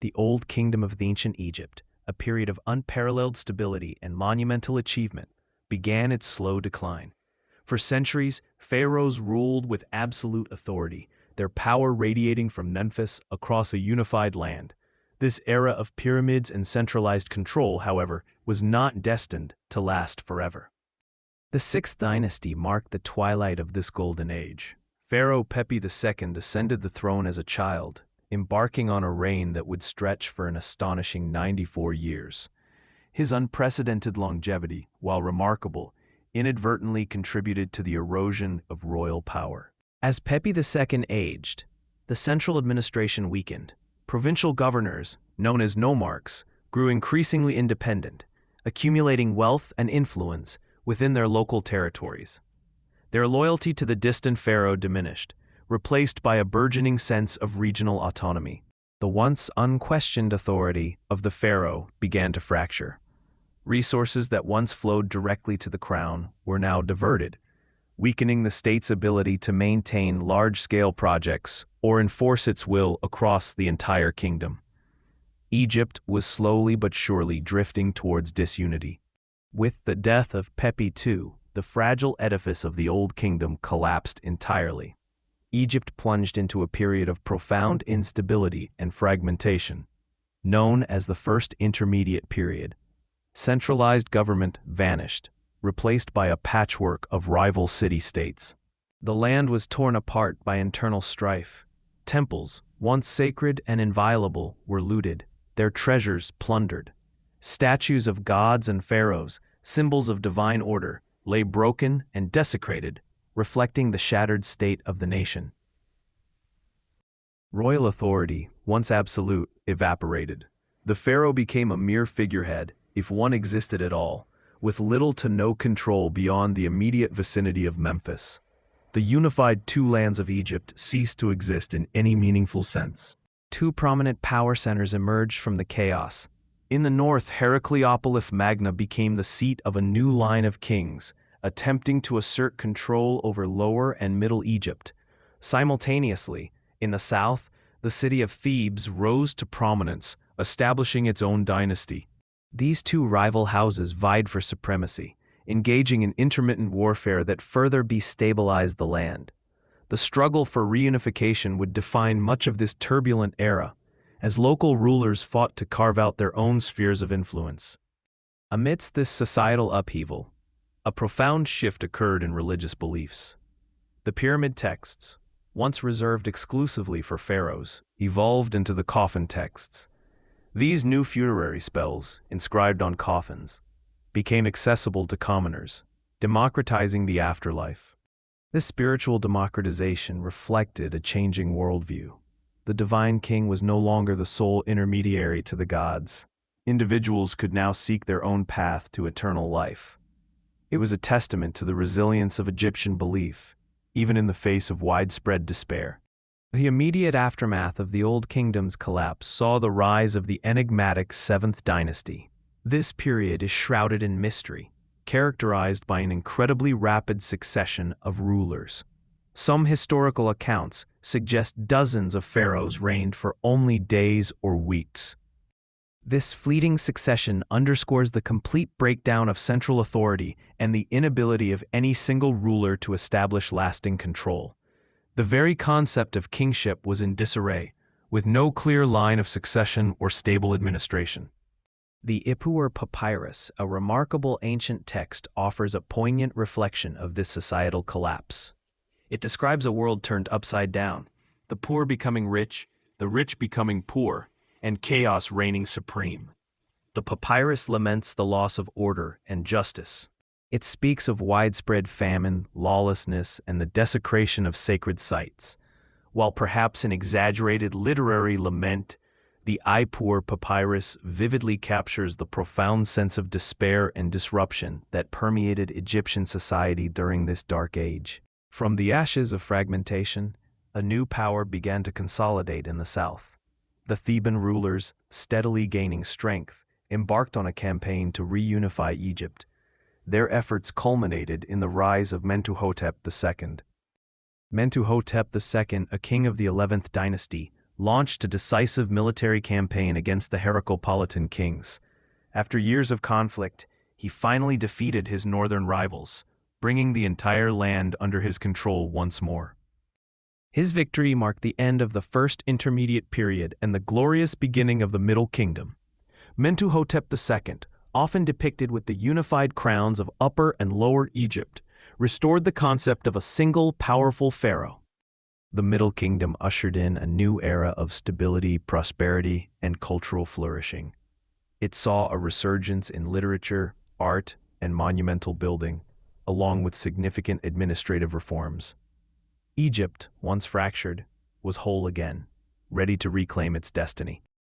the Old Kingdom of ancient Egypt, a period of unparalleled stability and monumental achievement, began its slow decline. For centuries, pharaohs ruled with absolute authority, their power radiating from Memphis across a unified land. This era of pyramids and centralized control, however, was not destined to last forever. The Sixth Dynasty marked the twilight of this golden age. Pharaoh Pepi II ascended the throne as a child, embarking on a reign that would stretch for an astonishing 94 years. His unprecedented longevity, while remarkable, inadvertently contributed to the erosion of royal power. As Pepi II aged, the central administration weakened. Provincial governors, known as nomarchs, grew increasingly independent, accumulating wealth and influence within their local territories. Their loyalty to the distant pharaoh diminished, replaced by a burgeoning sense of regional autonomy. The once unquestioned authority of the pharaoh began to fracture. Resources that once flowed directly to the crown were now diverted, weakening the state's ability to maintain large-scale projects or enforce its will across the entire kingdom. Egypt was slowly but surely drifting towards disunity. With the death of Pepi II, the fragile edifice of the Old Kingdom collapsed entirely. Egypt plunged into a period of profound instability and fragmentation, known as the First Intermediate Period. Centralized government vanished, replaced by a patchwork of rival city-states. The land was torn apart by internal strife. Temples, once sacred and inviolable, were looted, their treasures plundered. Statues of gods and pharaohs, symbols of divine order, lay broken and desecrated, reflecting the shattered state of the nation. Royal authority, once absolute, evaporated. The pharaoh became a mere figurehead, if one existed at all, with little to no control beyond the immediate vicinity of Memphis. The unified two lands of Egypt ceased to exist in any meaningful sense. Two prominent power centers emerged from the chaos. In the north, Heracleopolis Magna became the seat of a new line of kings, attempting to assert control over Lower and Middle Egypt. Simultaneously, in the south, the city of Thebes rose to prominence, establishing its own dynasty. These two rival houses vied for supremacy, engaging in intermittent warfare that further destabilized the land. The struggle for reunification would define much of this turbulent era, as local rulers fought to carve out their own spheres of influence. Amidst this societal upheaval, a profound shift occurred in religious beliefs. The pyramid texts, once reserved exclusively for pharaohs, evolved into the coffin texts. These new funerary spells, inscribed on coffins, became accessible to commoners, democratizing the afterlife. This spiritual democratization reflected a changing worldview. The divine king was no longer the sole intermediary to the gods. Individuals could now seek their own path to eternal life. It was a testament to the resilience of Egyptian belief, even in the face of widespread despair. The immediate aftermath of the Old Kingdom's collapse saw the rise of the enigmatic Seventh Dynasty. This period is shrouded in mystery, characterized by an incredibly rapid succession of rulers. Some historical accounts suggest dozens of pharaohs reigned for only days or weeks. This fleeting succession underscores the complete breakdown of central authority and the inability of any single ruler to establish lasting control. The very concept of kingship was in disarray, with no clear line of succession or stable administration. The Ipuwer Papyrus, a remarkable ancient text, offers a poignant reflection of this societal collapse. It describes a world turned upside down, the poor becoming rich, the rich becoming poor, and chaos reigning supreme. The papyrus laments the loss of order and justice. It speaks of widespread famine, lawlessness, and the desecration of sacred sites. While perhaps an exaggerated literary lament, the Ipuwer Papyrus vividly captures the profound sense of despair and disruption that permeated Egyptian society during this dark age. From the ashes of fragmentation, a new power began to consolidate in the south. The Theban rulers, steadily gaining strength, embarked on a campaign to reunify Egypt. Their efforts culminated in the rise of Mentuhotep II. Mentuhotep II, a king of the 11th dynasty, launched a decisive military campaign against the Heraclepolitan kings. After years of conflict, he finally defeated his northern rivals, bringing the entire land under his control once more. His victory marked the end of the First Intermediate Period and the glorious beginning of the Middle Kingdom. Mentuhotep II, often depicted with the unified crowns of Upper and Lower Egypt, restored the concept of a single powerful pharaoh. The Middle Kingdom ushered in a new era of stability, prosperity, and cultural flourishing. It saw a resurgence in literature, art, and monumental building, along with significant administrative reforms. Egypt, once fractured, was whole again, ready to reclaim its destiny.